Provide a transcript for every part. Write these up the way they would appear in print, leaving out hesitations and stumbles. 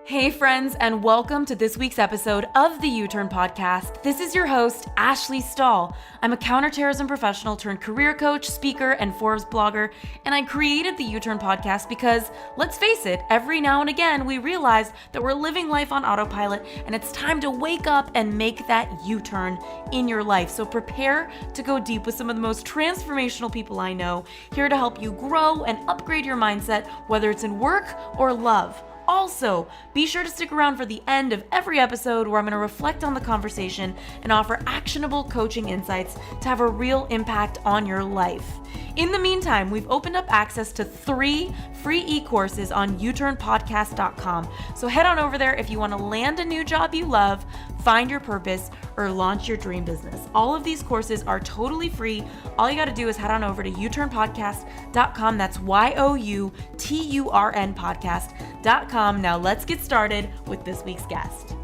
Hey friends, and welcome to this week's episode of the U-Turn Podcast. This is your host, Ashley Stahl. I'm a counterterrorism professional turned career coach, speaker, and Forbes blogger, and I created the U-Turn Podcast because, let's face it, every now and again we realize that we're living life on autopilot and it's time to wake up and make that U-turn in your life. So prepare to go deep with some of the most transformational people I know, here to help you grow and upgrade your mindset, whether it's in work or love. Also, be sure to stick around for the end of every episode where I'm going to reflect on the conversation and offer actionable coaching insights to have a real impact on your life. In the meantime, we've opened up access to 3 free e-courses on uturnpodcast.com. So head on over there if you want to land a new job you love, find your purpose, or launch your dream business. All of these courses are totally free. All you got to do is head on over to uturnpodcast.com. That's YOUTURN podcast.com. Now let's get started with this week's guest.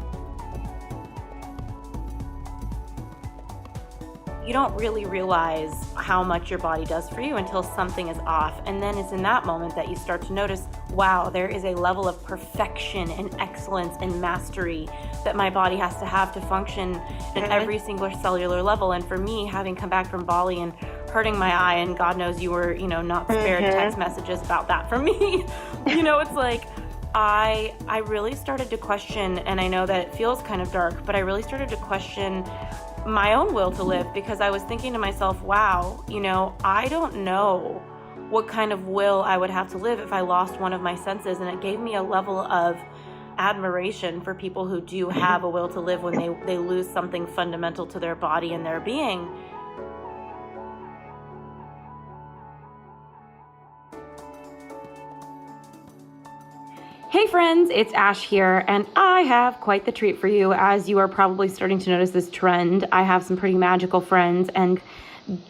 You don't really realize how much your body does for you until something is off. And then it's in that moment that you start to notice, wow, there is a level of perfection and excellence and mastery that my body has to have to function at every single cellular level. And for me, having come back from Bali and hurting my eye, and God knows you were, not spared text messages about that from me. It's like, I really started to question, and I know that it feels kind of dark, but I really started to question my own will to live, because I was thinking to myself, wow, I don't know what kind of will I would have to live if I lost one of my senses. And it gave me a level of admiration for people who do have a will to live when they lose something fundamental to their body and their being. Hey friends, it's Ash here, and I have quite the treat for you. As you are probably starting to notice this trend, I have some pretty magical friends, and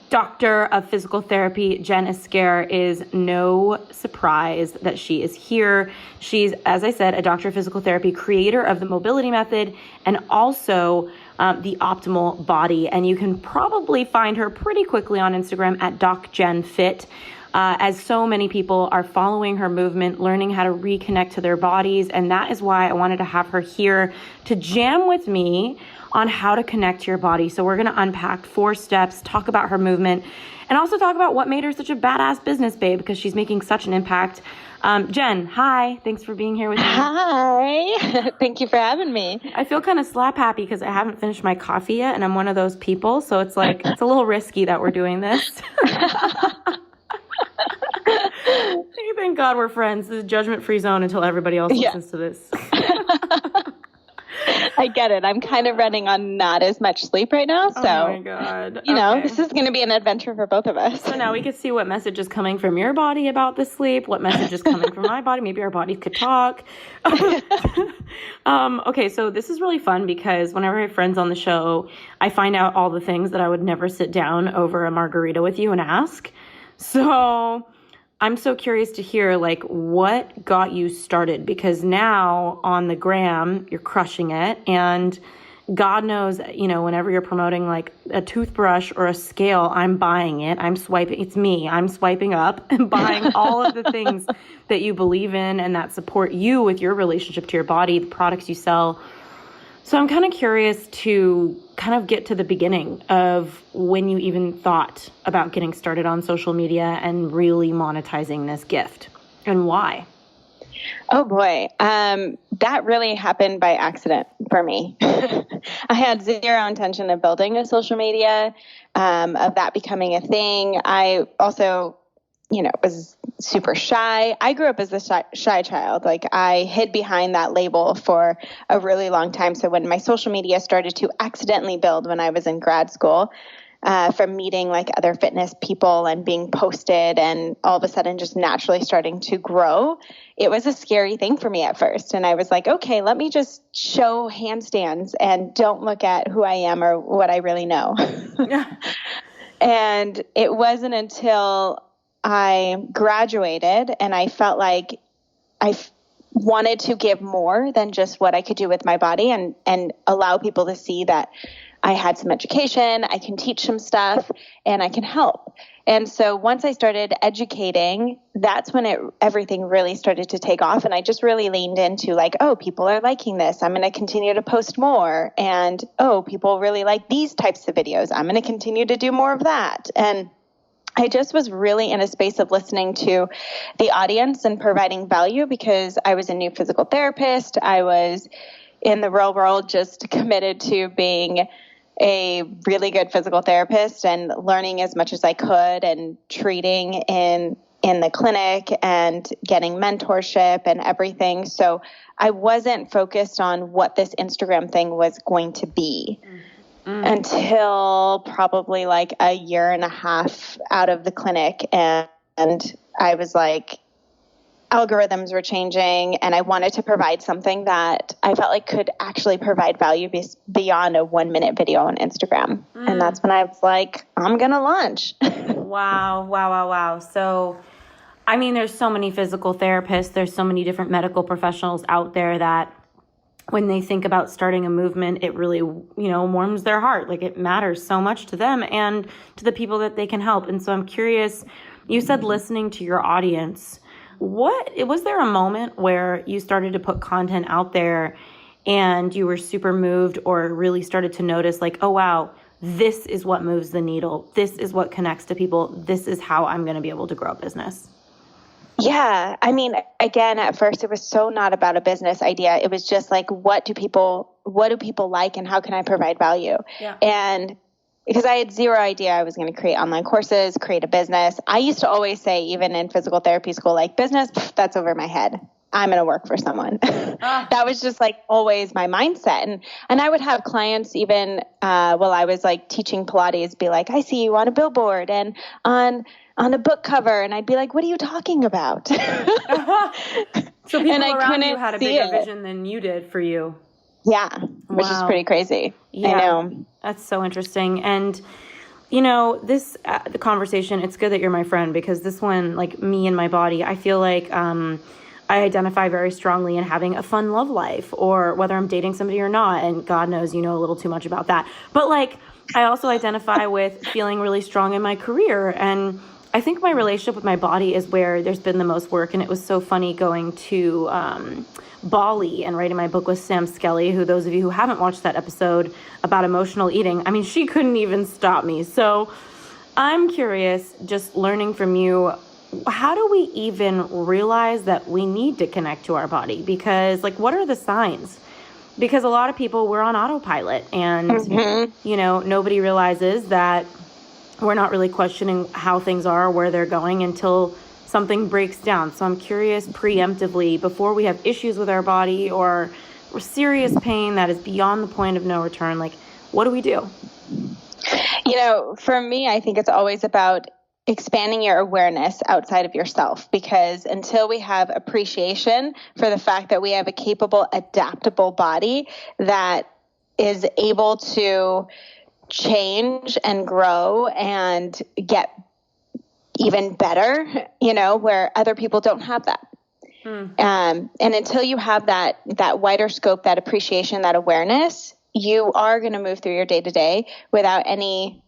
Doctor of Physical Therapy Jen Iscare is no surprise that she is here. She's, as I said, a Doctor of Physical Therapy, creator of the Mobility Method, and also the Optimal Body. And you can probably find her pretty quickly on Instagram at DocJenFit. As so many people are following her movement, learning how to reconnect to their bodies. And that is why I wanted to have her here to jam with me on how to connect to your body. So we're going to unpack 4 steps, talk about her movement, and also talk about what made her such a badass business babe, because she's making such an impact. Jen, hi. Thanks for being here with me. Hi. Thank you for having me. I feel kind of slap happy because I haven't finished my coffee yet, and I'm one of those people. So it's like, it's a little risky that we're doing this. Thank God we're friends. This is a judgment-free zone until everybody else listens to this. I get it. I'm kind of running on not as much sleep right now. So, oh my God. This is going to be an adventure for both of us. So now we can see what message is coming from your body about the sleep, what message is coming from my body. Maybe our bodies could talk. Okay, so this is really fun because whenever I have friends on the show, I find out all the things that I would never sit down over a margarita with you and ask. So I'm so curious to hear, what got you started? Because now on the gram, you're crushing it. And God knows, whenever you're promoting a toothbrush or a scale, I'm buying it. I'm swiping. It's me. I'm swiping up and buying all of the things that you believe in and that support you with your relationship to your body, the products you sell. So I'm kind of curious to kind of get to the beginning of when you even thought about getting started on social media and really monetizing this gift, and why. Oh boy. That really happened by accident for me. I had zero intention of building a social media, of that becoming a thing. I also, was super shy. I grew up as a shy child. I hid behind that label for a really long time. So when my social media started to accidentally build when I was in grad school, from meeting other fitness people and being posted and all of a sudden just naturally starting to grow, it was a scary thing for me at first. And I was like, okay, let me just show handstands and don't look at who I am or what I really know. And it wasn't until I graduated and I felt like I wanted to give more than just what I could do with my body and allow people to see that I had some education, I can teach some stuff, and I can help. And so once I started educating, that's when everything really started to take off. And I just really leaned into like, oh, people are liking this. I'm going to continue to post more. And, oh, people really like these types of videos. I'm going to continue to do more of that. And I just was really in a space of listening to the audience and providing value because I was a new physical therapist. I was in the real world just committed to being a really good physical therapist and learning as much as I could and treating in the clinic and getting mentorship and everything. So I wasn't focused on what this Instagram thing was going to be until probably like a year and a half out of the clinic. And I was like, algorithms were changing and I wanted to provide something that I felt like could actually provide value beyond a 1-minute video on Instagram. And that's when I was like, I'm going to launch. Wow. So, I mean, there's so many physical therapists, there's so many different medical professionals out there that when they think about starting a movement, it really, warms their heart. Like it matters so much to them and to the people that they can help. And so I'm curious, you said listening to your audience. Was there a moment where you started to put content out there and you were super moved or really started to notice like, oh, wow, this is what moves the needle. This is what connects to people. This is how I'm going to be able to grow a business. Yeah. I mean, again, at first it was so not about a business idea. It was just like, what do people like and how can I provide value? Yeah. And because I had zero idea I was going to create online courses, create a business. I used to always say, even in physical therapy school, like business, that's over my head. I'm going to work for someone. That was just like always my mindset. And I would have clients even while I was like teaching Pilates be like, I see you on a billboard and on a book cover. And I'd be like, what are you talking about? So people around you had a bigger vision than you did for you. Yeah, which is pretty crazy. Yeah, I know. That's so interesting. And, this the conversation, it's good that you're my friend because this one, like me and my body, I feel like I identify very strongly in having a fun love life or whether I'm dating somebody or not. And God knows you know a little too much about that. But like I also identify with feeling really strong in my career. And I think my relationship with my body is where there's been the most work. And it was so funny going to Bali and writing my book with Sam Skelly, who those of you who haven't watched that episode about emotional eating, I mean, she couldn't even stop me. So I'm curious, just learning from you, how do we even realize that we need to connect to our body? Because like, what are the signs? Because a lot of people, we're on autopilot and, nobody realizes that we're not really questioning how things are, where they're going until something breaks down. So I'm curious preemptively, before we have issues with our body or serious pain that is beyond the point of no return, like what do we do? For me, I think it's always about expanding your awareness outside of yourself, because until we have appreciation for the fact that we have a capable, adaptable body that is able to change and grow and get even better, where other people don't have that. And until you have that wider scope, that appreciation, that awareness, you are going to move through your day to day without any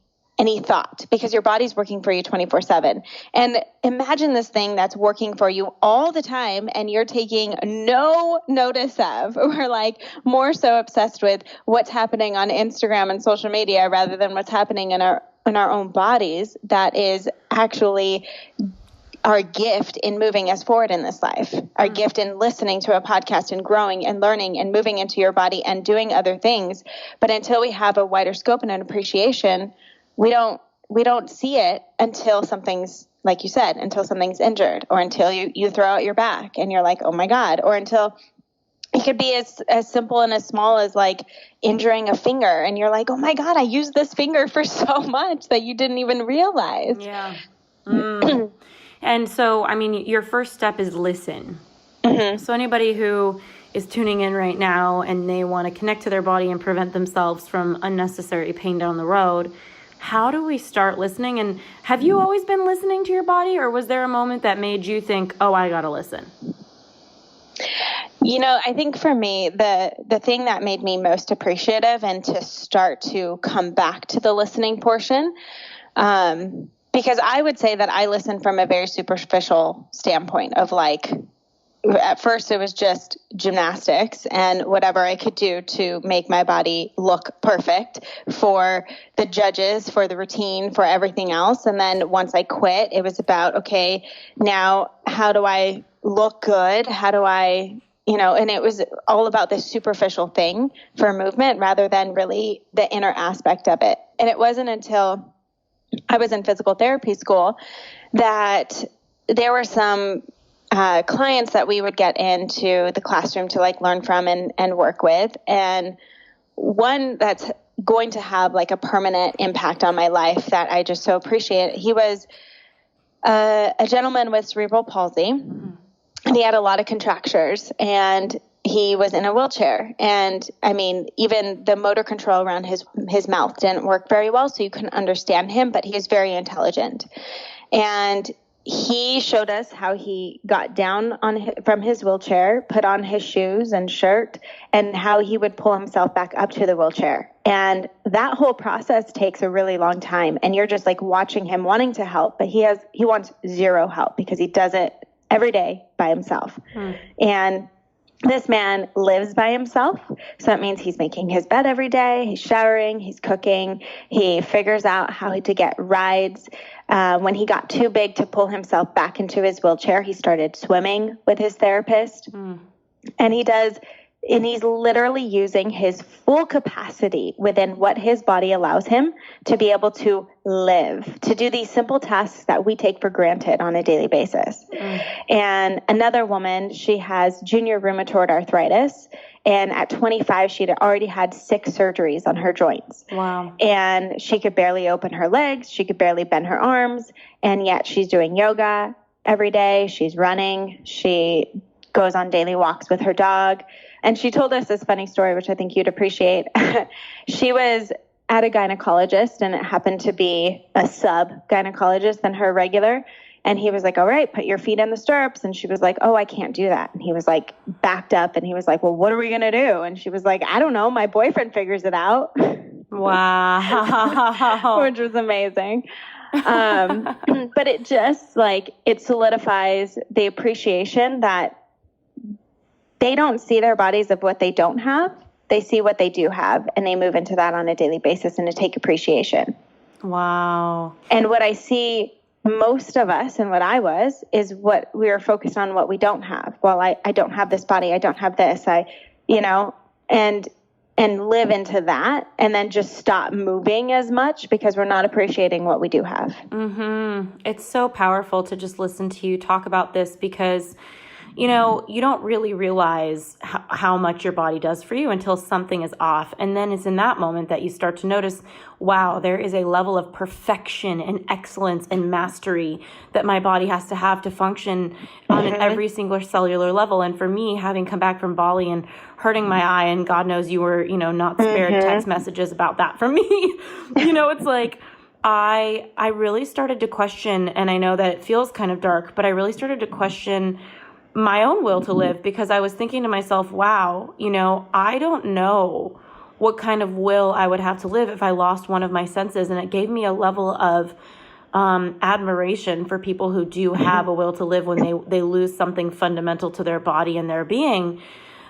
thought, because your body's working for you 24/7. And imagine this thing that's working for you all the time and you're taking no notice of. We're like more so obsessed with what's happening on Instagram and social media rather than what's happening in our own bodies. That is actually our gift in moving us forward in this life, our gift in listening to a podcast and growing and learning and moving into your body and doing other things. But until we have a wider scope and an appreciation, we don't see it until something's, like you said, until something's injured, or until you throw out your back and you're like, oh my God, or until it could be as simple and as small as like injuring a finger and you're like, oh my God, I used this finger for so much that you didn't even realize. Yeah. And so, I mean, your first step is listen. So anybody who is tuning in right now and they want to connect to their body and prevent themselves from unnecessary pain down the road, how do we start listening? And have you always been listening to your body, or was there a moment that made you think, oh, I got to listen? I think for me, the thing that made me most appreciative and to start to come back to the listening portion, because I would say that I listen from a very superficial standpoint of like, at first it was just gymnastics and whatever I could do to make my body look perfect for the judges, for the routine, for everything else. And then once I quit, it was about, okay, now how do I look good? How do I, and it was all about this superficial thing for movement rather than really the inner aspect of it. And it wasn't until I was in physical therapy school that there were some clients that we would get into the classroom to like learn from and work with. And one that's going to have like a permanent impact on my life that I just so appreciate. He was a gentleman with cerebral palsy, and he had a lot of contractures, and he was in a wheelchair. And I mean, even the motor control around his mouth didn't work very well, so you couldn't understand him, but he is very intelligent. And he showed us how he got down from his wheelchair, put on his shoes and shirt, and how he would pull himself back up to the wheelchair. And that whole process takes a really long time. And you're just like watching him wanting to help, but he wants zero help because he does it every day by himself. And this man lives by himself. So that means he's making his bed every day. He's showering, he's cooking. He figures out how to get rides. When he got too big to pull himself back into his wheelchair, he started swimming with his therapist. And he's literally using his full capacity within what his body allows him to be able to live, to do these simple tasks that we take for granted on a daily basis. And another woman, she has junior rheumatoid arthritis. And at 25, she'd already had 6 surgeries on her joints. Wow. And she could barely open her legs. She could barely bend her arms. And yet she's doing yoga every day. She's running. She goes on daily walks with her dog. And she told us this funny story, which I think you'd appreciate. She was at a gynecologist, and it happened to be a sub-gynecologist than her regular. And he was like, all right, put your feet in the stirrups. And she was like, oh, I can't do that. And he was like backed up, and he was like, well, what are we going to do? And she was like, I don't know. My boyfriend figures it out. Wow. Which was amazing. But it just like, it solidifies the appreciation that they don't see their bodies of what they don't have. They see what they do have, and they move into that on a daily basis and to take appreciation. Wow. And what I see most of us, and what I was, is what we were focused on what we don't have. Well, I don't have this body. I don't have this. And live into that, and then just stop moving as much because we're not appreciating what we do have. It's so powerful to just listen to you talk about this because you don't really realize how much your body does for you until something is off. And then it's in that moment that you start to notice, wow, there is a level of perfection and excellence and mastery that my body has to have to function on an every single cellular level. And for me, having come back from Bali and hurting my eye, and God knows you were, not spared text messages about that from me, it's like, I really started to question, and I know that it feels kind of dark, but I really started to question my own will to live, because I was thinking to myself, wow, I don't know what kind of will I would have to live if I lost one of my senses. And it gave me a level of admiration for people who do have a will to live when they lose something fundamental to their body and their being.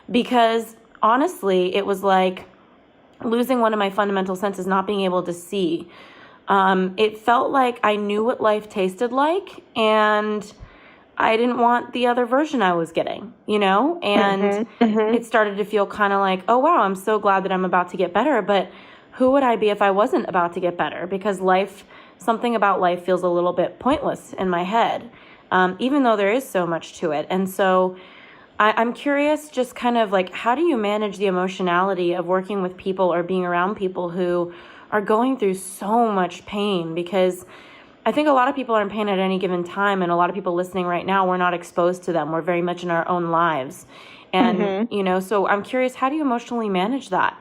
Because honestly, it was like losing one of my fundamental senses, not being able to see. It felt like I knew what life tasted like, and I didn't want the other version I was getting, and it started to feel kind of like, oh, wow, I'm so glad that I'm about to get better. But who would I be if I wasn't about to get better? Because something about life feels a little bit pointless in my head, even though there is so much to it. And so I'm curious, just kind of like, how do you manage the emotionality of working with people or being around people who are going through so much pain? Because I think a lot of people are in pain at any given time, and a lot of people listening right now, we're not exposed to them. We're very much in our own lives. And, so I'm curious, how do you emotionally manage that?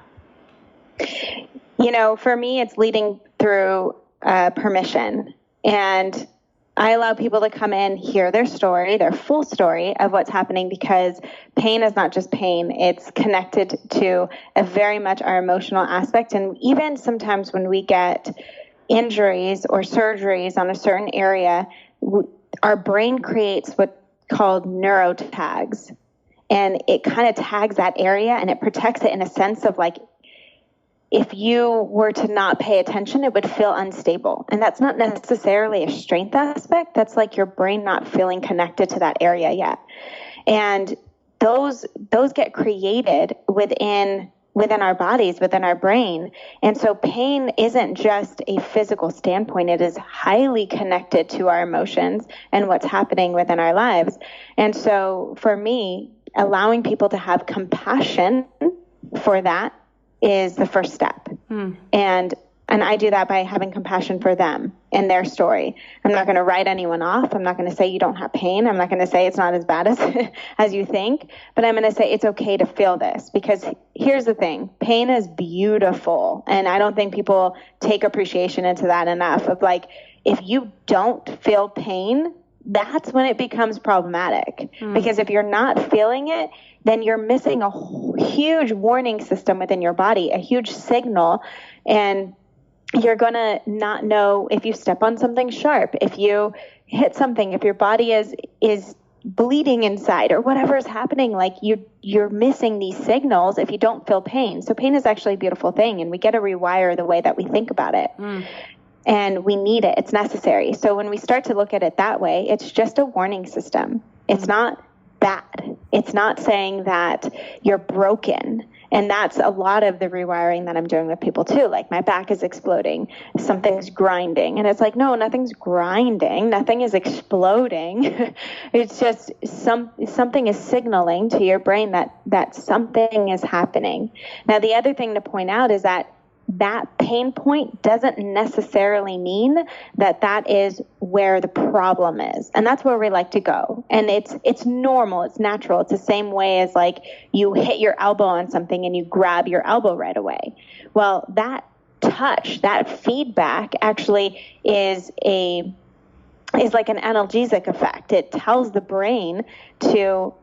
For me, it's leading through permission. And I allow people to come in, hear their story, their full story of what's happening, because pain is not just pain. It's connected to a very much our emotional aspect. And even sometimes when we get injuries or surgeries on a certain area, our brain creates what's called neurotags. And it kind of tags that area and it protects it in a sense of like, if you were to not pay attention, it would feel unstable. And that's not necessarily a strength aspect. That's like your brain not feeling connected to that area yet. And those get created within our bodies, within our brain. And so pain isn't just a physical standpoint. It is highly connected to our emotions and what's happening within our lives. And so for me, allowing people to have compassion for that is the first step. And I do that by having compassion for them and their story. I'm not going to write anyone off. I'm not going to say you don't have pain. I'm not going to say it's not as bad as you think, but I'm going to say it's okay to feel this, because here's the thing. Pain is beautiful. And I don't think people take appreciation into that enough of like, if you don't feel pain, that's when it becomes problematic. Because if you're not feeling it, then you're missing a huge warning system within your body, a huge signal. And you're going to not know if you step on something sharp, if you hit something, if your body is bleeding inside or whatever is happening, like you're missing these signals if you don't feel pain. So pain is actually a beautiful thing, and we get to rewire the way that we think about it. And we need it. It's necessary. So when we start to look at it that way, it's just a warning system. It's not bad. It's not saying that you're broken. And that's a lot of the rewiring that I'm doing with people too. Like, my back is exploding. Something's grinding. And it's like, no, nothing's grinding. Nothing is exploding. It's just something is signaling to your brain that something is happening. Now, the other thing to point out is that pain point doesn't necessarily mean that is where the problem is. And that's where we like to go. And it's normal. It's natural. It's the same way as like you hit your elbow on something and you grab your elbow right away. Well, that touch, that feedback actually is like an analgesic effect. It tells the brain to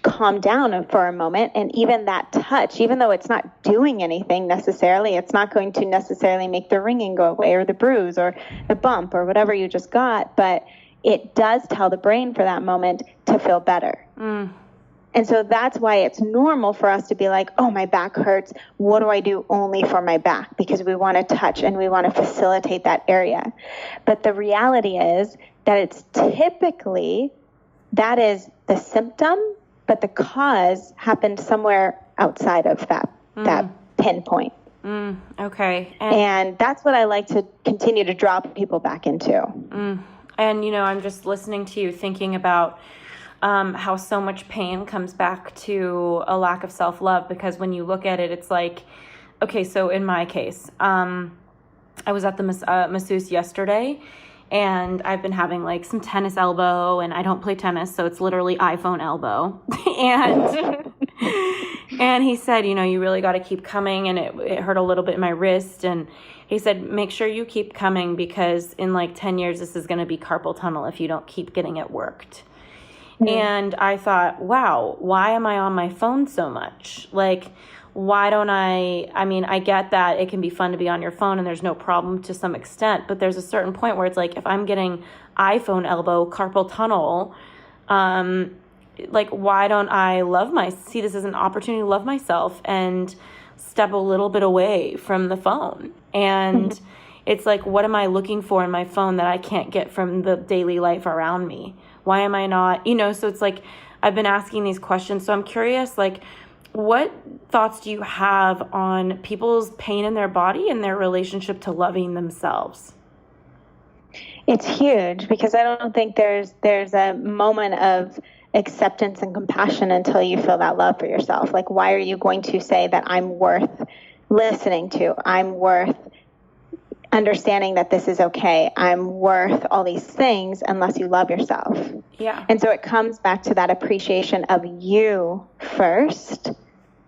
calm down for a moment. And even that touch, even though it's not doing anything necessarily, it's not going to necessarily make the ringing go away or the bruise or the bump or whatever you just got, but it does tell the brain for that moment to feel better. And so that's why it's normal for us to be like, oh, my back hurts. What do I do only for my back? Because we want to touch and we want to facilitate that area. But the reality is that it's typically, that is the symptom, but the cause happened somewhere outside of that pinpoint. Okay. And that's what I like to continue to draw people back into. And, I'm just listening to you thinking about how so much pain comes back to a lack of self-love, because when you look at it, it's like, okay, so in my case, I was at the masseuse yesterday, and I've been having like some tennis elbow, and I don't play tennis, so it's literally iPhone elbow. And he said, you really got to keep coming, and it hurt a little bit in my wrist, and he said, make sure you keep coming, because in like 10 years, this is going to be carpal tunnel if you don't keep getting it worked. And I thought, wow, why am I on my phone so much? Like, why don't I get that it can be fun to be on your phone and there's no problem to some extent, but there's a certain point where it's like, if I'm getting iPhone elbow, carpal tunnel, like, why don't I see this as an opportunity to love myself and step a little bit away from the phone? And it's like, what am I looking for in my phone that I can't get from the daily life around me? Why am I not, so it's like, I've been asking these questions. So I'm curious, like, what thoughts do you have on people's pain in their body and their relationship to loving themselves? It's huge, because I don't think there's a moment of acceptance and compassion until you feel that love for yourself. Like, why are you going to say that I'm worth listening to? I'm worth understanding that this is okay. I'm worth all these things unless you love yourself. Yeah. And so it comes back to that appreciation of you first,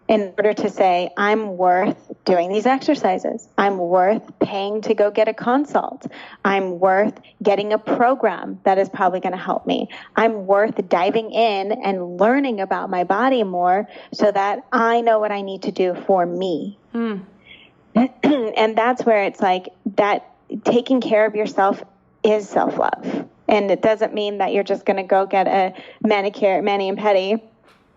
in order to say, I'm worth doing these exercises. I'm worth paying to go get a consult. I'm worth getting a program that is probably going to help me. I'm worth diving in and learning about my body more so that I know what I need to do for me. And that's where it's like that taking care of yourself is self-love. And it doesn't mean that you're just going to go get a mani and pedi,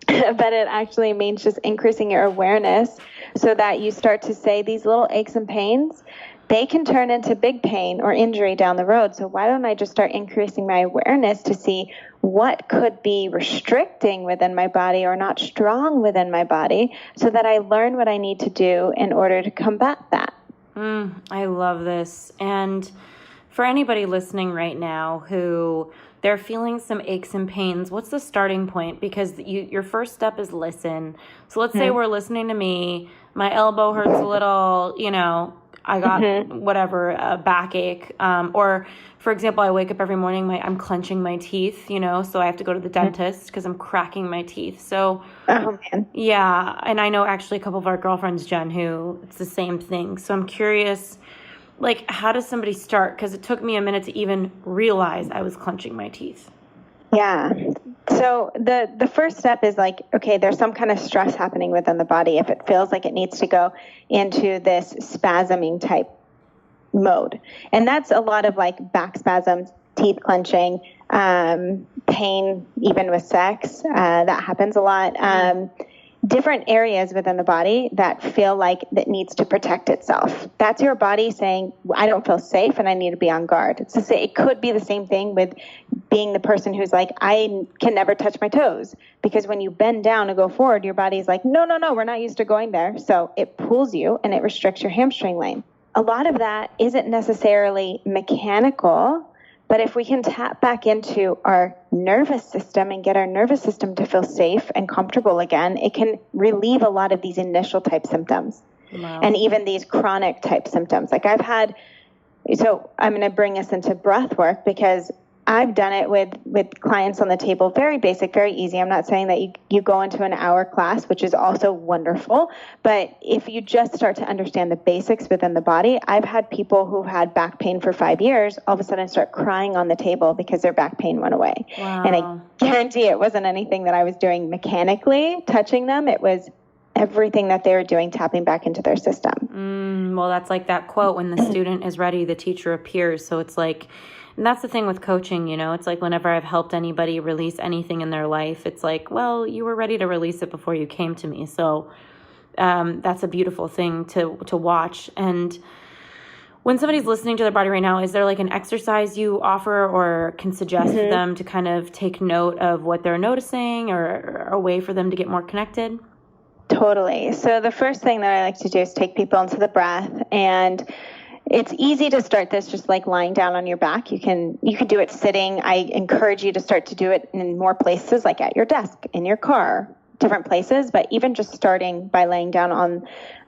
but it actually means just increasing your awareness so that you start to say these little aches and pains, they can turn into big pain or injury down the road. So why don't I just start increasing my awareness to see what could be restricting within my body or not strong within my body so that I learn what I need to do in order to combat that. I love this. And for anybody listening right now who they're feeling some aches and pains, what's the starting point? Because your first step is listen. So let's say we're listening to me, my elbow hurts a little, I got whatever, a backache. Or for example, I wake up every morning, I'm clenching my teeth, so I have to go to the dentist because I'm cracking my teeth. So, yeah. And I know actually a couple of our girlfriends, Jen, who it's the same thing. So I'm curious, how does somebody start? Because it took me a minute to even realize I was clenching my teeth. Yeah. So the first step is okay, there's some kind of stress happening within the body. If it feels like it needs to go into this spasming type mode. And that's a lot of back spasms, teeth clenching, pain, even with sex. That happens a lot. Different areas within the body that feel like that needs to protect itself. That's your body saying, I don't feel safe and I need to be on guard. It's to say it could be the same thing with being the person who's I can never touch my toes, because when you bend down and go forward, your body's like, no, we're not used to going there. So it pulls you and it restricts your hamstring lane. A lot of that isn't necessarily mechanical, but if we can tap back into our nervous system and get our nervous system to feel safe and comfortable again, it can relieve a lot of these initial type symptoms. Wow. And even these chronic type symptoms. So I'm going to bring us into breath work because I've done it with clients on the table. Very basic, very easy. I'm not saying that you go into an hour class, which is also wonderful. But if you just start to understand the basics within the body, I've had people who've had back pain for 5 years, all of a sudden start crying on the table because their back pain went away. Wow. And I guarantee it wasn't anything that I was doing mechanically, touching them. It was everything that they were doing, tapping back into their system. Well, that's like that quote, when the student is ready, the teacher appears. So it's and that's the thing with coaching, it's whenever I've helped anybody release anything in their life, it's well, you were ready to release it before you came to me. So that's a beautiful thing to watch. And when somebody's listening to their body right now, is there an exercise you offer or can suggest to them to kind of take note of what they're noticing, or a way for them to get more connected? Totally. So the first thing that I like to do is take people into the breath, and it's easy to start this just lying down on your back. You can do it sitting. I encourage you to start to do it in more places, like at your desk, in your car, different places. But even just starting by laying down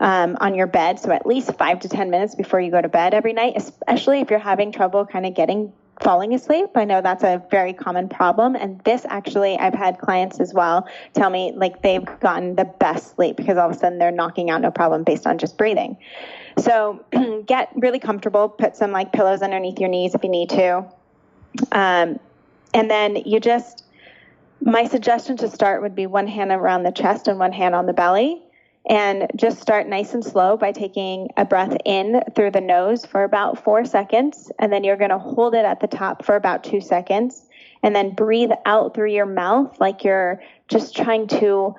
on your bed, so at least 5 to 10 minutes before you go to bed every night, especially if you're having trouble kind of falling asleep. I know that's a very common problem. And this actually, I've had clients as well tell me they've gotten the best sleep because all of a sudden they're knocking out no problem based on just breathing. So get really comfortable, put some pillows underneath your knees if you need to. And then my suggestion to start would be one hand around the chest and one hand on the belly. And just start nice and slow by taking a breath in through the nose for about 4 seconds. And then you're going to hold it at the top for about 2 seconds. And then breathe out through your mouth like you're just trying to,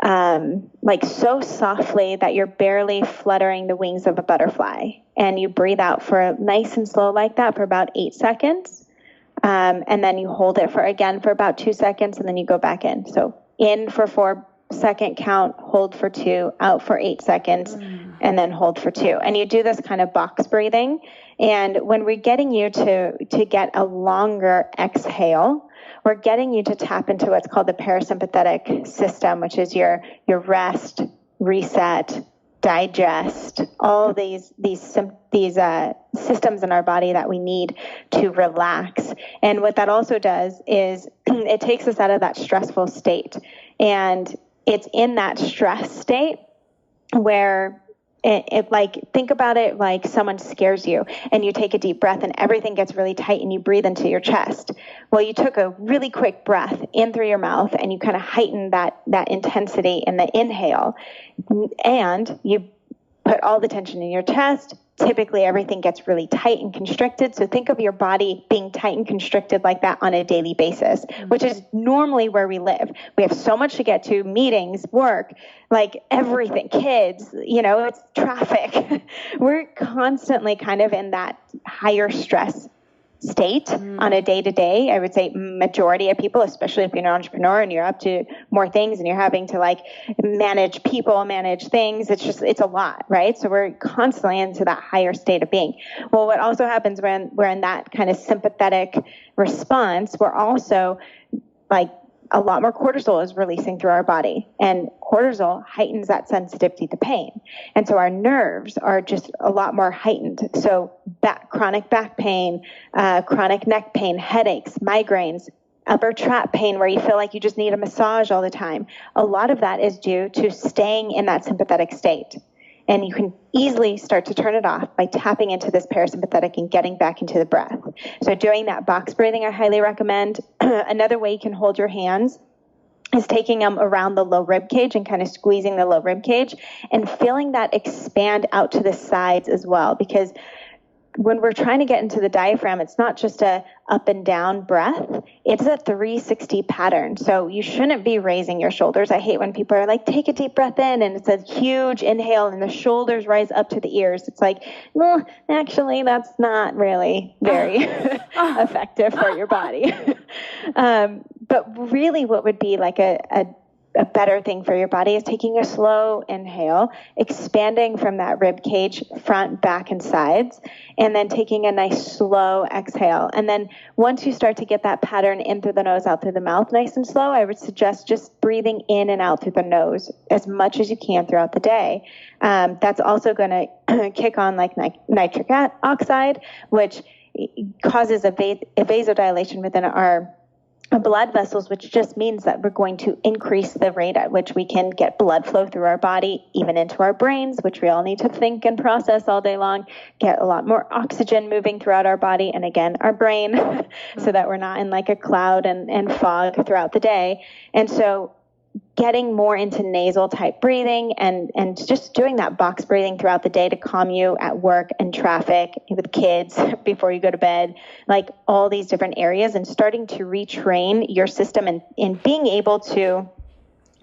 so softly that you're barely fluttering the wings of a butterfly. And you breathe out for nice and slow like that for about 8 seconds. And then you hold it for about 2 seconds, and then you go back in. So in for 4 second count, hold for 2, out for 8 seconds, and then hold for 2. And you do this kind of box breathing. And when we're getting you to get a longer exhale, we're getting you to tap into what's called the parasympathetic system, which is your rest, reset, digest, all these systems in our body that we need to relax. And what that also does is it takes us out of that stressful state. And it's in that stress state where like, think about it like someone scares you and you take a deep breath and everything gets really tight and you breathe into your chest. Well, you took a really quick breath in through your mouth and you kind of heightened that intensity in the inhale, and you put all the tension in your chest. Typically everything gets really tight and constricted. So think of your body being tight and constricted like that on a daily basis, which is normally where we live. We have so much to get to, meetings, work, like everything, kids, it's traffic. We're constantly kind of in that higher stress state on a day-to-day. I would say majority of people, especially if you're an entrepreneur and you're up to more things and you're having to like manage people, manage things, it's a lot, right? So we're constantly into that higher state of being. Well, what also happens when we're in that kind of sympathetic response, we're also like a lot more cortisol is releasing through our body, and cortisol heightens that sensitivity to pain. And so our nerves are just a lot more heightened. So chronic back pain, chronic neck pain, headaches, migraines, upper trap pain where you feel like you just need a massage all the time. A lot of that is due to staying in that sympathetic state. And you can easily start to turn it off by tapping into this parasympathetic and getting back into the breath. So doing that box breathing, I highly recommend. Another way you can hold your hands is taking them around the low rib cage and kind of squeezing the low rib cage and feeling that expand out to the sides as well. Because when we're trying to get into the diaphragm, it's not just a up and down breath. It's a 360 pattern. So you shouldn't be raising your shoulders. I hate when people are like, take a deep breath in, and it's a huge inhale and the shoulders rise up to the ears. It's like, well, actually, that's not really very effective for your body. But really what would be like a better thing for your body is taking a slow inhale, expanding from that rib cage, front, back, and sides, and then taking a nice slow exhale. And then once you start to get that pattern in through the nose, out through the mouth, nice and slow, I would suggest just breathing in and out through the nose as much as you can throughout the day. That's also going to kick on like nitric oxide, which causes a vasodilation within our blood vessels, which just means that we're going to increase the rate at which we can get blood flow through our body, even into our brains, which we all need to think and process all day long, get a lot more oxygen moving throughout our body and again, our brain, so that we're not in like a cloud and fog throughout the day. And so getting more into nasal type breathing and just doing that box breathing throughout the day to calm you at work and traffic with kids before you go to bed, like all these different areas, and starting to retrain your system and being able to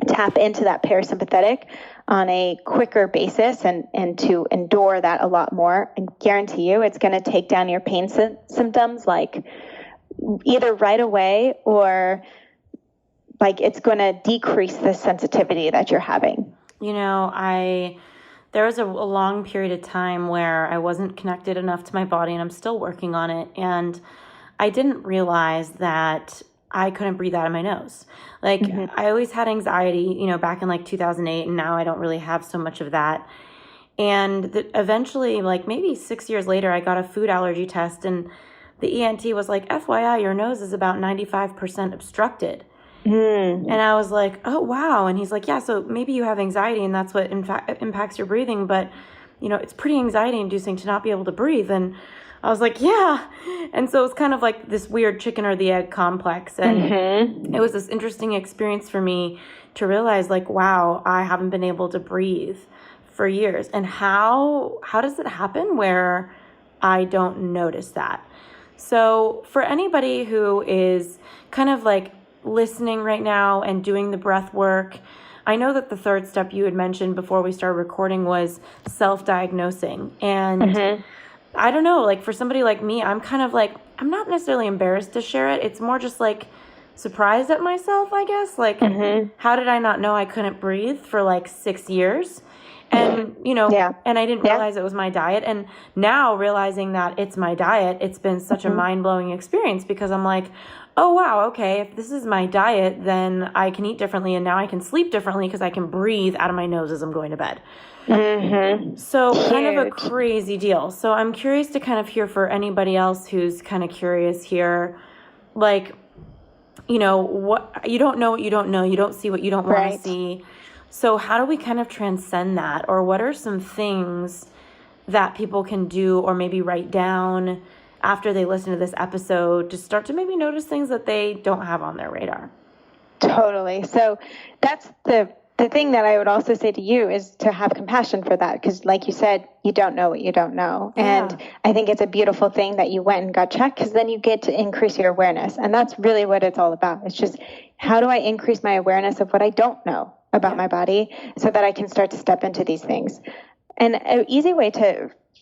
tap into that parasympathetic on a quicker basis and to endure that a lot more. I guarantee you it's going to take down your pain symptoms like either right away or like it's going to decrease the sensitivity that you're having. There was a long period of time where I wasn't connected enough to my body, and I'm still working on it. And I didn't realize that I couldn't breathe out of my nose. Like I always had anxiety, back in like 2008, and now I don't really have so much of that. And eventually, like maybe 6 years later, I got a food allergy test, and the ENT was like, FYI, your nose is about 95% obstructed. And I was like, oh, wow. And he's like, yeah, so maybe you have anxiety and that's what in fact impacts your breathing. But, it's pretty anxiety inducing to not be able to breathe. And I was like, yeah. And so it was kind of like this weird chicken or the egg complex. And it was this interesting experience for me to realize like, wow, I haven't been able to breathe for years. And how does it happen where I don't notice that? So for anybody who is kind of like listening right now and doing the breath work, I know that the third step you had mentioned before we started recording was self-diagnosing. And I don't know, like for somebody like me, I'm kind of like, I'm not necessarily embarrassed to share it. It's more just like surprised at myself, I guess. Like, how did I not know I couldn't breathe for like 6 years? And, and I didn't realize it was my diet. And now realizing that it's my diet, it's been such a mind-blowing experience because I'm like, oh, wow, okay, if this is my diet, then I can eat differently and now I can sleep differently because I can breathe out of my nose as I'm going to bed. So kind of a crazy deal. So I'm curious to kind of hear for anybody else who's kind of curious here, like, what you don't know what you don't know, you don't see what you don't want to see. So how do we kind of transcend that? Or what are some things that people can do or maybe write down after they listen to this episode to start to maybe notice things that they don't have on their radar? Totally. So that's the thing that I would also say to you is to have compassion for that. Because like you said, you don't know what you don't know. Yeah. And I think it's a beautiful thing that you went and got checked, because then you get to increase your awareness. And that's really what it's all about. It's just, how do I increase my awareness of what I don't know about my body so that I can start to step into these things? And an easy way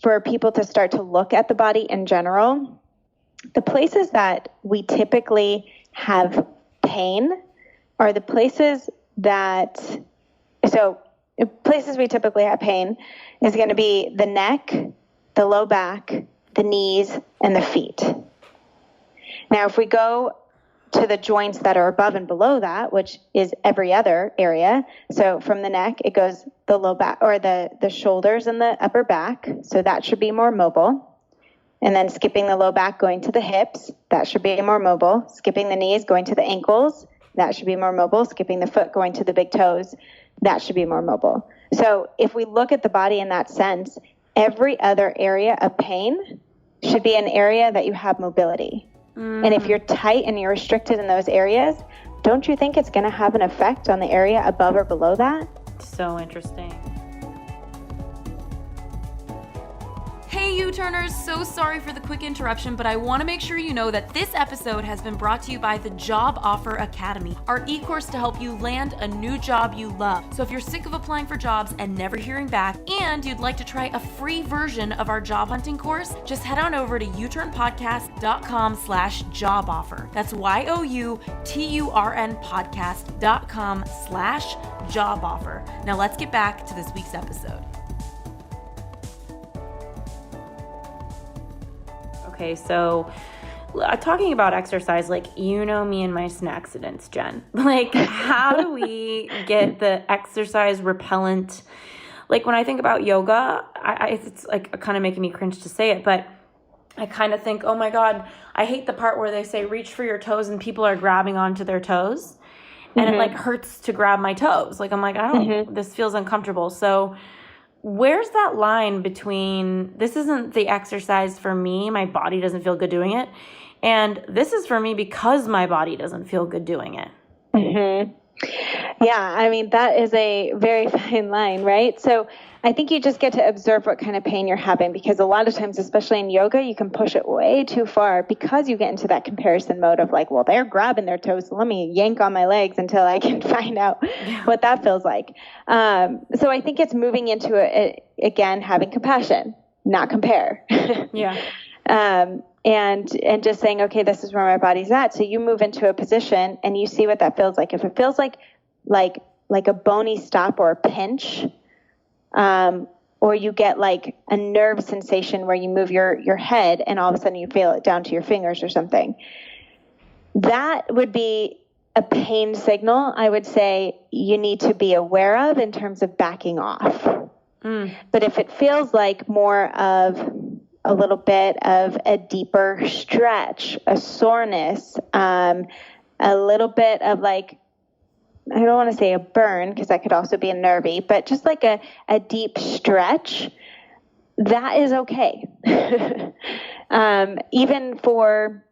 for people to start to look at the body in general, the places that we typically have pain are the places places we typically have pain is going to be the neck, the low back, the knees, and the feet. Now, if we go to the joints that are above and below that, which is every other area. So from the neck, it goes the low back, or the shoulders and the upper back. So that should be more mobile. And then skipping the low back, going to the hips, that should be more mobile. Skipping the knees, going to the ankles, that should be more mobile. Skipping the foot, going to the big toes, that should be more mobile. So if we look at the body in that sense, every other area of pain should be an area that you have mobility. And if you're tight and you're restricted in those areas, don't you think it's going to have an effect on the area above or below that? So interesting. Hey U-Turners, so sorry for the quick interruption, but I want to make sure you know that this episode has been brought to you by the Job Offer Academy, our e-course to help you land a new job you love. So if you're sick of applying for jobs and never hearing back, and you'd like to try a free version of our job hunting course, just head on over to youturnpodcast.com/job offer. That's youturnpodcast.com/job offer. Now let's get back to this week's episode. Okay, so talking about exercise, like, you know me and my accidents, Jen. Like, how do we get the exercise repellent? Like, when I think about yoga, it's like kind of making me cringe to say it, but I kind of think, oh my God, I hate the part where they say reach for your toes and people are grabbing onto their toes. And it like hurts to grab my toes. Like, I'm like, this feels uncomfortable. So where's that line between this isn't the exercise for me, my body doesn't feel good doing it, and this is for me because my body doesn't feel good doing it? Yeah, I mean, that is a very fine line, right? So I think you just get to observe what kind of pain you're having, because a lot of times, especially in yoga, you can push it way too far because you get into that comparison mode of like, well, they're grabbing their toes, so let me yank on my legs until I can find out what that feels like. So I think it's moving into it again, having compassion, not compare. And just saying, okay, this is where my body's at. So you move into a position and you see what that feels like. If it feels like a bony stop or a pinch, or you get like a nerve sensation where you move your head and all of a sudden you feel it down to your fingers or something, that would be a pain signal, I would say you need to be aware of in terms of backing off. But if it feels like more of a little bit of a deeper stretch, a soreness, a little bit of like, I don't want to say a burn because that could also be a nervy, but just like a deep stretch, that is okay. Even for,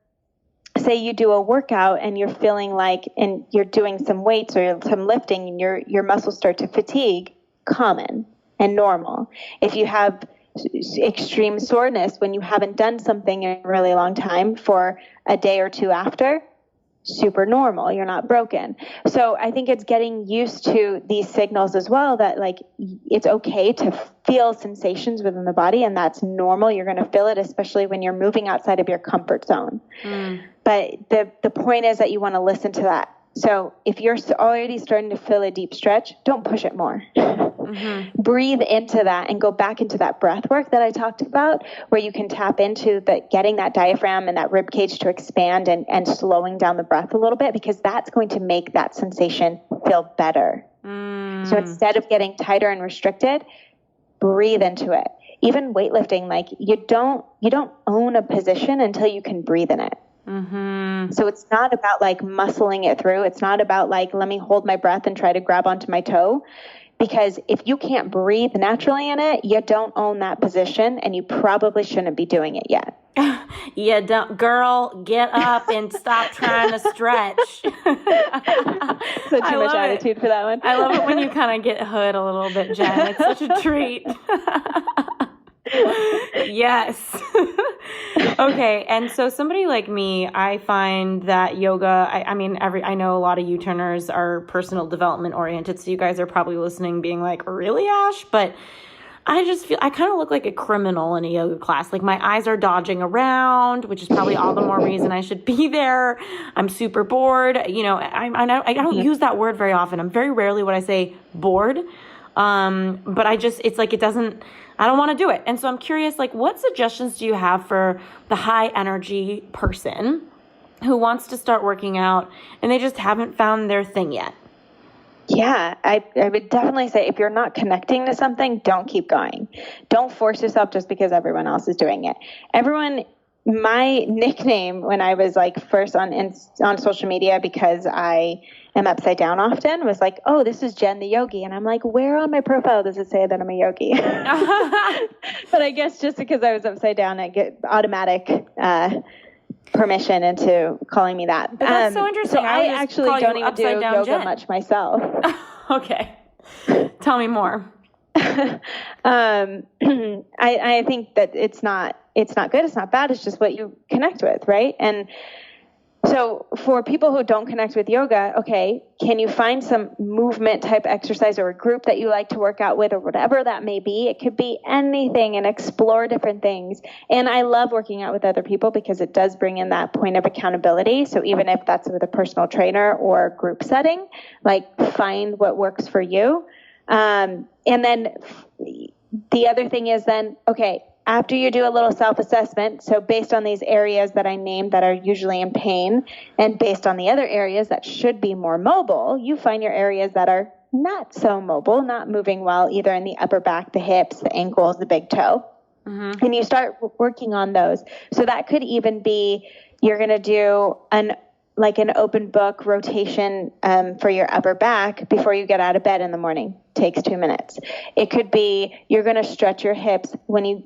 say you do a workout and you're feeling like, and you're doing some weights or some lifting and your muscles start to fatigue, common and normal. If you have extreme soreness when you haven't done something in a really long time for a day or two after, super normal. You're not broken. So I think it's getting used to these signals as well, that like it's okay to feel sensations within the body, and that's normal. You're going to feel it, especially when you're moving outside of your comfort zone. But the point is that you want to listen to that. So if you're already starting to feel a deep stretch, don't push it more. Breathe into that and go back into that breath work that I talked about, where you can tap into getting that diaphragm and that rib cage to expand and slowing down the breath a little bit, because that's going to make that sensation feel better. So instead of getting tighter and restricted, breathe into it. Even weightlifting, like you don't own a position until you can breathe in it. So it's not about like muscling it through. It's not about like, let me hold my breath and try to grab onto my toe. Because if you can't breathe naturally in it, you don't own that position, and you probably shouldn't be doing it yet. Yeah, don't, girl, get up and stop trying to stretch. So too much attitude for that one. I love it when you kind of get hood a little bit, Jen. It's such a treat. Yes. Okay. And so somebody like me, I find that yoga, I know a lot of U-turners are personal development oriented. So you guys are probably listening being like, really, Ash? But I just feel I kind of look like a criminal in a yoga class. Like my eyes are dodging around, which is probably all the more reason I should be there. I'm super bored. You know, I don't use that word very often. I'm very rarely would I say bored. But it's like, I don't want to do it. And so I'm curious, like, what suggestions do you have for the high energy person who wants to start working out and they just haven't found their thing yet? Yeah, I would definitely say if you're not connecting to something, don't keep going. Don't force yourself just because everyone else is doing it. My nickname when I was like first on social media, because I am upside down often, was like, oh, this is Jen the yogi. And I'm like, where on my profile does it say that I'm a yogi? But I guess just because I was upside down, I get automatic permission into calling me that. But that's so interesting. So I actually don't even do yoga Jen. much myself. Okay. Tell me more. I think that it's not good. It's not bad. It's just what you connect with. Right. And so for people who don't connect with yoga, okay, can you find some movement type exercise or a group that you like to work out with or whatever that may be? It could be anything, and explore different things. And I love working out with other people because it does bring in that point of accountability. So even if that's with a personal trainer or group setting, like find what works for you. And then the other thing is then, okay, after you do a little self-assessment, so based on these areas that I named that are usually in pain, and based on the other areas that should be more mobile, you find your areas that are not so mobile, not moving well, either in the upper back, the hips, the ankles, the big toe. And you start working on those. So that could even be, you're going to do an open book rotation for your upper back before you get out of bed in the morning. Takes 2 minutes. It could be you're going to stretch your hips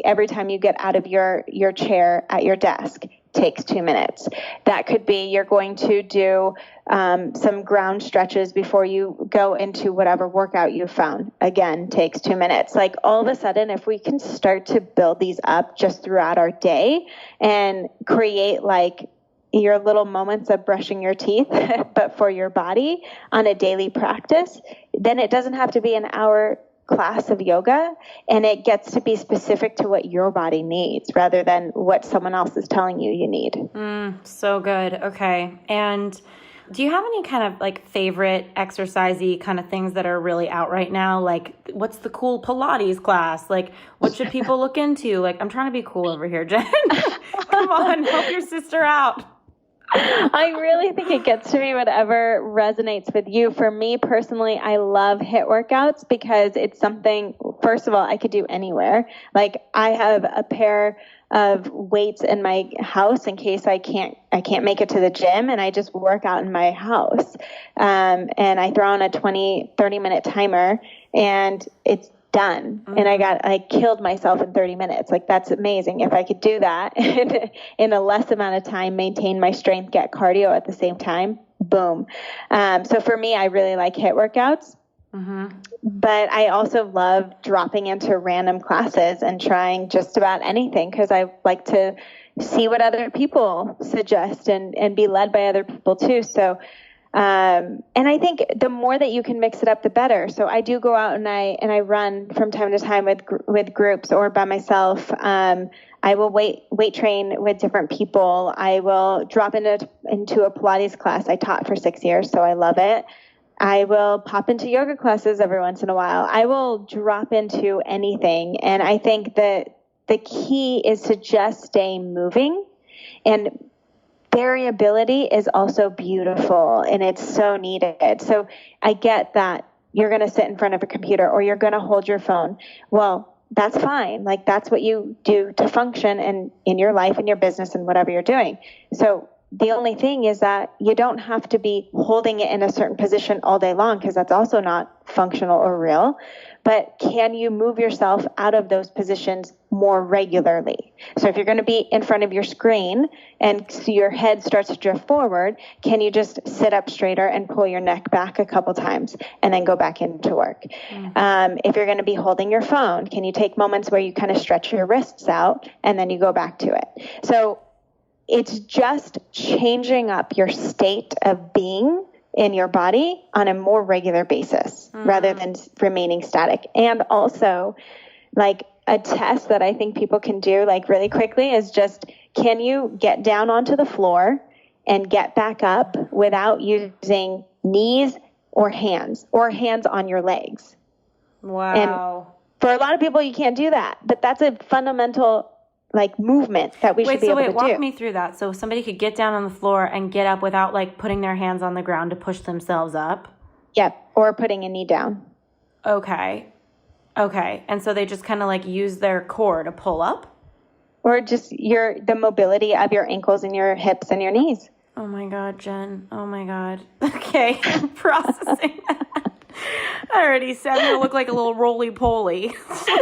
every time you get out of your chair at your desk. Takes 2 minutes. That could be you're going to do some ground stretches before you go into whatever workout you found. Again, takes 2 minutes. Like all of a sudden, if we can start to build these up just throughout our day and create like your little moments of brushing your teeth, but for your body on a daily practice, then it doesn't have to be an hour class of yoga, and it gets to be specific to what your body needs rather than what someone else is telling you need. So good. Okay. And do you have any kind of like favorite exercisey kind of things that are really out right now? Like what's the cool Pilates class? Like what should people look into? Like I'm trying to be cool over here, Jen. Come on, help your sister out. I really think it gets to be whatever resonates with you. For me personally, I love HIIT workouts because it's something, first of all, I could do anywhere. Like I have a pair of weights in my house in case I can't make it to the gym, and I just work out in my house. And I throw on a 30 minute timer, and it's done. And I killed myself in 30 minutes. Like that's amazing. If I could do that in a less amount of time, maintain my strength, get cardio at the same time, boom. So for me, I really like HIIT workouts, but I also love dropping into random classes and trying just about anything because I like to see what other people suggest and be led by other people too. So and I think the more that you can mix it up, the better. So I do go out and I run from time to time with groups or by myself. I will weight train with different people. I will drop into a Pilates class. I taught for 6 years, so I love it. I will pop into yoga classes every once in a while. I will drop into anything. And I think that the key is to just stay moving, and variability is also beautiful and it's so needed. So I get that you're going to sit in front of a computer or you're going to hold your phone. Well, that's fine. Like that's what you do to function in your life and your business and whatever you're doing. So the only thing is that you don't have to be holding it in a certain position all day long, because that's also not functional or real. But can you move yourself out of those positions more regularly? So if you're going to be in front of your screen and so your head starts to drift forward, can you just sit up straighter and pull your neck back a couple times and then go back into work? If you're going to be holding your phone, can you take moments where you kind of stretch your wrists out and then you go back to it? So it's just changing up your state of being in your body on a more regular basis rather than remaining static. And also, like, a test that I think people can do like really quickly is just, can you get down onto the floor and get back up without using knees or hands on your legs? Wow. And for a lot of people, you can't do that, but that's a fundamental like movement that we should be able to do. Walk me through that. So somebody could get down on the floor and get up without like putting their hands on the ground to push themselves up. Yep. Or putting a knee down. Okay. And so they just kind of like use their core to pull up? Or just the mobility of your ankles and your hips and your knees. Oh my God, Jen. Oh my God. Okay. I'm processing that. I already said I'm going to look like a little roly-poly.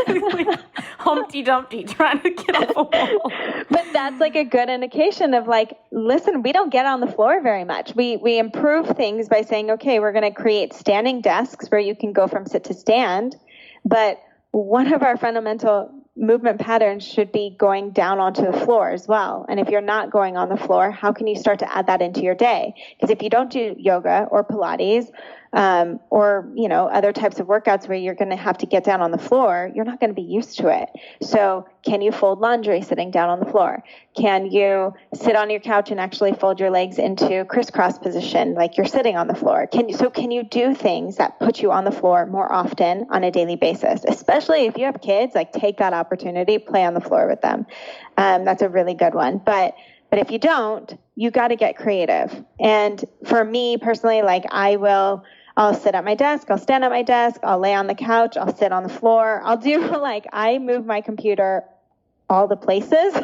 Like Humpty Dumpty trying to get up a wall. But that's like a good indication of like, listen, we don't get on the floor very much. We improve things by saying, okay, we're going to create standing desks where you can go from sit to stand. But one of our fundamental movement patterns should be going down onto the floor as well. And if you're not going on the floor, how can you start to add that into your day? Because if you don't do yoga or Pilates, or, other types of workouts where you're going to have to get down on the floor, you're not going to be used to it. So can you fold laundry sitting down on the floor? Can you sit on your couch and actually fold your legs into crisscross position like you're sitting on the floor? Can you do things that put you on the floor more often on a daily basis? Especially if you have kids, like take that opportunity, play on the floor with them. That's a really good one. But if you don't, you got to get creative. And for me personally, like I'll sit at my desk, I'll stand at my desk, I'll lay on the couch, I'll sit on the floor. I'll do I move my computer all the places.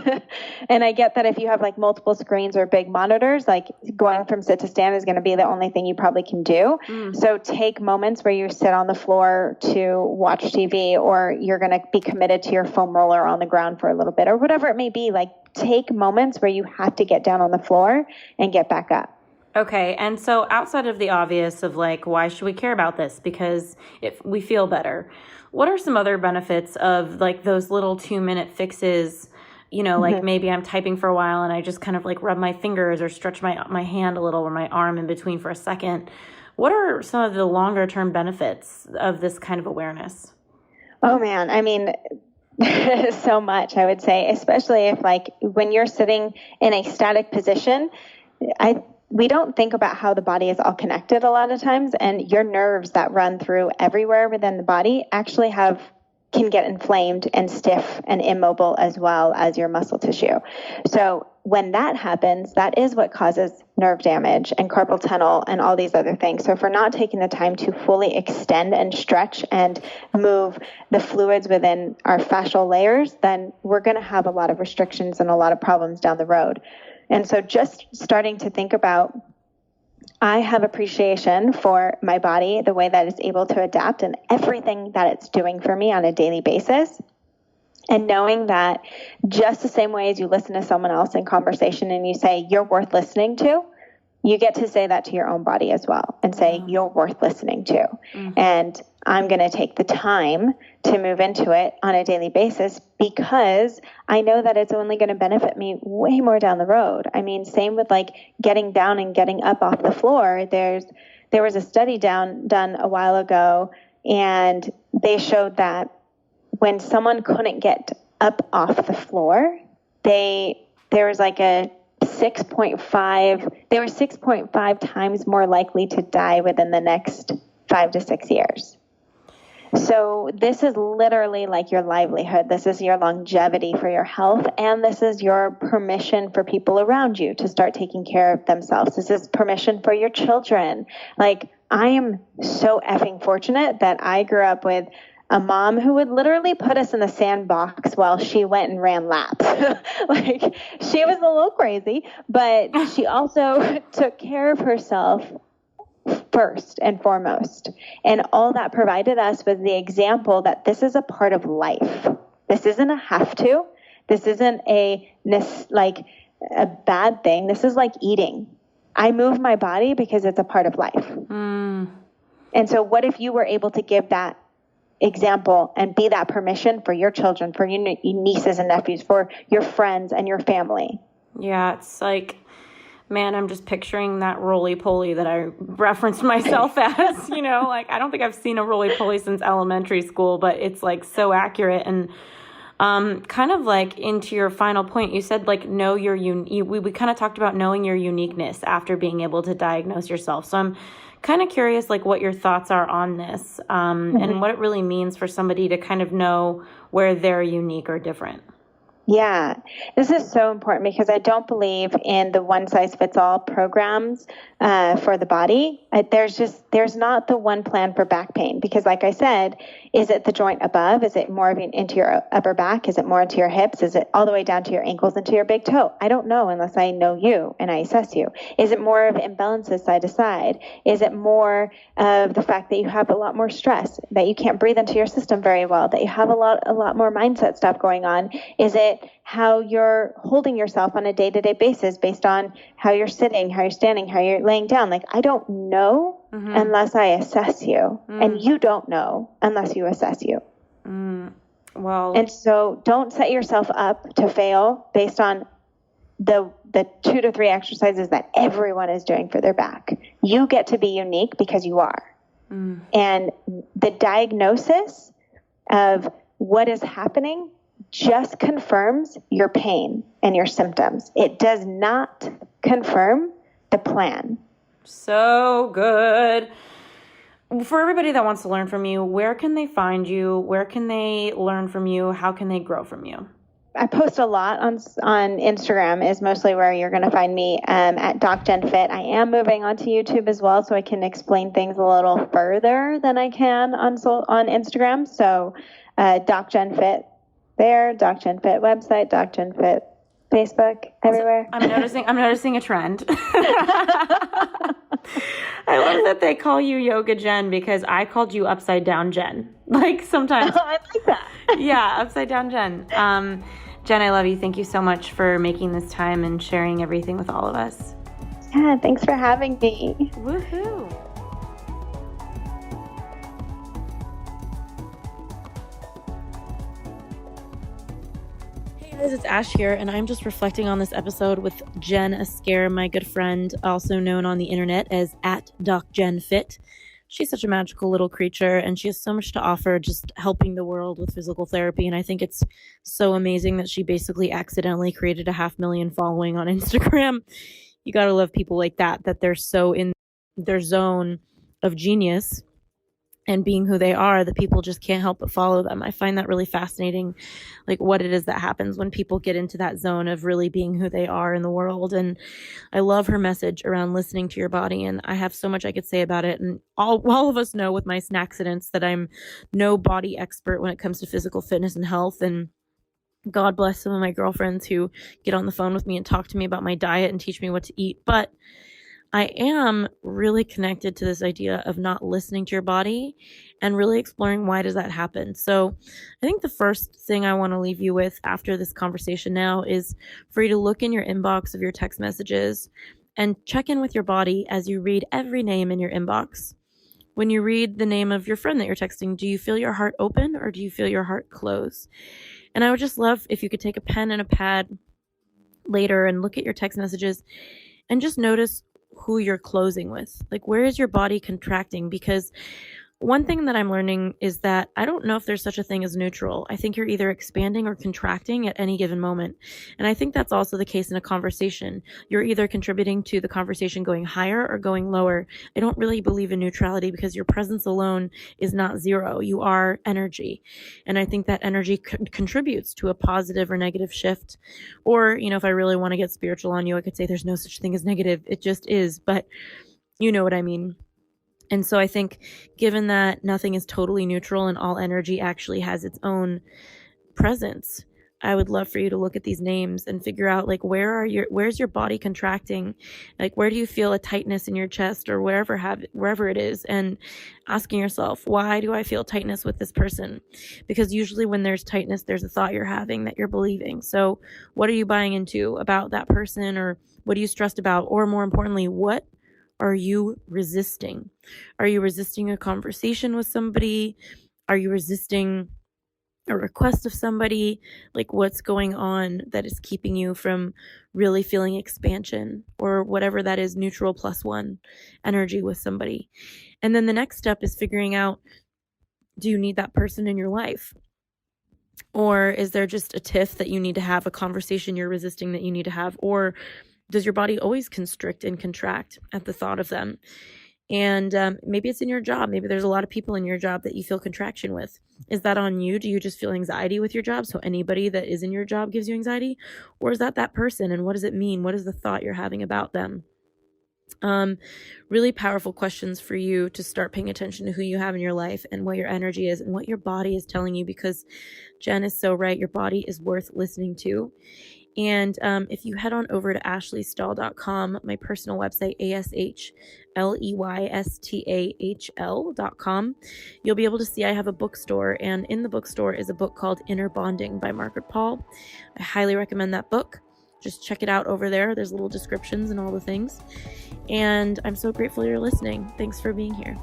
And I get that if you have like multiple screens or big monitors, like going from sit to stand is going to be the only thing you probably can do. So take moments where you sit on the floor to watch TV, or you're going to be committed to your foam roller on the ground for a little bit, or whatever it may be. Like take moments where you have to get down on the floor and get back up. Okay, and so outside of the obvious of like, why should we care about this? Because if we feel better, what are some other benefits of like those little 2-minute fixes? Like maybe I'm typing for a while and I just kind of like rub my fingers or stretch my hand a little or my arm in between for a second. What are some of the longer term benefits of this kind of awareness? Oh man, I mean, so much, I would say, especially if like when you're sitting in a static position, we don't think about how the body is all connected a lot of times, and your nerves that run through everywhere within the body actually can get inflamed and stiff and immobile as well as your muscle tissue. So when that happens, that is what causes nerve damage and carpal tunnel and all these other things. So if we're not taking the time to fully extend and stretch and move the fluids within our fascial layers, then we're going to have a lot of restrictions and a lot of problems down the road. And so just starting to think about, I have appreciation for my body, the way that it's able to adapt and everything that it's doing for me on a daily basis. And knowing that just the same way as you listen to someone else in conversation and you say, you're worth listening to, you get to say that to your own body as well and say, you're worth listening to. And I'm going to take the time to move into it on a daily basis because I know that it's only going to benefit me way more down the road. I mean, same with like getting down and getting up off the floor. There was a study done a while ago, and they showed that when someone couldn't get up off the floor, there was like a 6.5 times more likely to die within the next 5 to 6 years. So this is literally like your livelihood. This is your longevity for your health. And this is your permission for people around you to start taking care of themselves. This is permission for your children. Like, I am so effing fortunate that I grew up with a mom who would literally put us in the sandbox while she went and ran laps. Like, she was a little crazy, but she also took care of herself first and foremost. And all that provided us was the example that this is a part of life. This isn't a have to. This isn't a bad thing. This is like eating. I move my body because it's a part of life. And so what if you were able to give that example and be that permission for your children, for your nieces and nephews, for your friends and your family? Yeah, it's like, man, I'm just picturing that roly-poly that I referenced myself as, like, I don't think I've seen a roly-poly since elementary school, but it's like so accurate. And kind of like into your final point, you said like know your we kind of talked about knowing your uniqueness after being able to diagnose yourself. So I'm kind of curious like what your thoughts are on this and what it really means for somebody to kind of know where they're unique or different. Yeah, this is so important because I don't believe in the one-size-fits-all programs for the body. There's not the one plan for back pain because, like I said, is it the joint above? Is it more into your upper back? Is it more into your hips? Is it all the way down to your ankles into your big toe? I don't know unless I know you and I assess you. Is it more of imbalances side to side? Is it more of the fact that you have a lot more stress, that you can't breathe into your system very well, that you have a lot more mindset stuff going on? Is it how you're holding yourself on a day-to-day basis based on how you're sitting, how you're standing, how you're laying down? Like, I don't know unless I assess you. And you don't know unless you assess you. Well, and so don't set yourself up to fail based on the 2 to 3 exercises that everyone is doing for their back. You get to be unique because you are. And the diagnosis of what is happening just confirms your pain and your symptoms. It does not confirm the plan. So good. For everybody that wants to learn from you, where can they find you? Where can they learn from you? How can they grow from you? I post a lot on Instagram is mostly where you're going to find me at DocJenFit. I am moving on to YouTube as well, so I can explain things a little further than I can on Instagram. So DocJenFit there, DocJenFit website, DocJenFit Facebook, everywhere. I'm noticing a trend. I love that they call you Yoga Jen because I called you Upside Down Jen. Like sometimes. Oh, I like that. Yeah, Upside Down Jen. Jen, I love you. Thank you so much for making this time and sharing everything with all of us. Yeah, thanks for having me. Woohoo. Hey guys, it's Ash here, and I'm just reflecting on this episode with Jen Askare, my good friend, also known on the internet as @DocJenFit. She's such a magical little creature, and she has so much to offer, just helping the world with physical therapy. And I think it's so amazing that she basically accidentally created 500,000 following on Instagram. You gotta love people like that they're so in their zone of genius and being who they are, that people just can't help but follow them. I find that really fascinating, like what it is that happens when people get into that zone of really being who they are in the world. And I love her message around listening to your body. And I have so much I could say about it. And all of us know with my accidents that I'm no body expert when it comes to physical fitness and health. And God bless some of my girlfriends who get on the phone with me and talk to me about my diet and teach me what to eat. But I am really connected to this idea of not listening to your body and really exploring why does that happen. So I think the first thing I want to leave you with after this conversation now is for you to look in your inbox of your text messages and check in with your body as you read every name in your inbox. When you read the name of your friend that you're texting, do you feel your heart open or do you feel your heart close? And I would just love if you could take a pen and a pad later and look at your text messages and just notice who you're closing with. Like, where is your body contracting? Because one thing that I'm learning is that I don't know if there's such a thing as neutral. I think you're either expanding or contracting at any given moment. And I think that's also the case in a conversation. You're either contributing to the conversation going higher or going lower. I don't really believe in neutrality because your presence alone is not zero. You are energy. And I think that energy contributes to a positive or negative shift. Or, if I really want to get spiritual on you, I could say there's no such thing as negative. It just is. But you know what I mean. And so I think given that nothing is totally neutral and all energy actually has its own presence, I would love for you to look at these names and figure out like where's your body contracting? Like where do you feel a tightness in your chest or wherever it is, and asking yourself, why do I feel tightness with this person? Because usually when there's tightness, there's a thought you're having that you're believing. So what are you buying into about that person, or what are you stressed about? Or more importantly, what are you resisting? Are you resisting a conversation with somebody? Are you resisting a request of somebody? Like what's going on that is keeping you from really feeling expansion, or whatever that is, neutral +1 energy with somebody? And then the next step is figuring out, do you need that person in your life? Or is there just a tiff that you need to have, a conversation you're resisting that you need to have? Or does your body always constrict and contract at the thought of them? And maybe it's in your job. Maybe there's a lot of people in your job that you feel contraction with. Is that on you? Do you just feel anxiety with your job? So anybody that is in your job gives you anxiety? Or is that person? And what does it mean? What is the thought you're having about them? Really powerful questions for you to start paying attention to who you have in your life and what your energy is and what your body is telling you, because Jen is so right. Your body is worth listening to. And if you head on over to ashleystahl.com, my personal website, ASHLEYSTAHL.com, you'll be able to see I have a bookstore, and in the bookstore is a book called Inner Bonding by Margaret Paul. I highly recommend that book. Just check it out over there. There's little descriptions and all the things. And I'm so grateful you're listening. Thanks for being here.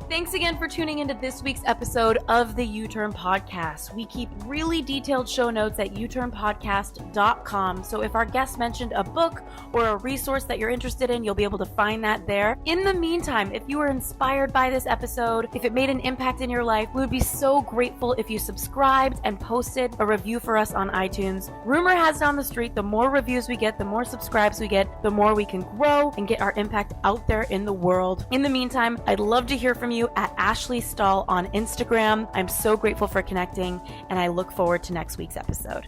Thanks again for tuning into this week's episode of the U-Turn Podcast. We keep really detailed show notes at uturnpodcast.com. So if our guest mentioned a book or a resource that you're interested in, you'll be able to find that there. In the meantime, if you were inspired by this episode, if it made an impact in your life, we would be so grateful if you subscribed and posted a review for us on iTunes. Rumor has it on the street, the more reviews we get, the more subscribes we get, the more we can grow and get our impact out there in the world. In the meantime, I'd love to hear from you at Ashley Stahl on Instagram. I'm so grateful for connecting, and I look forward to next week's episode.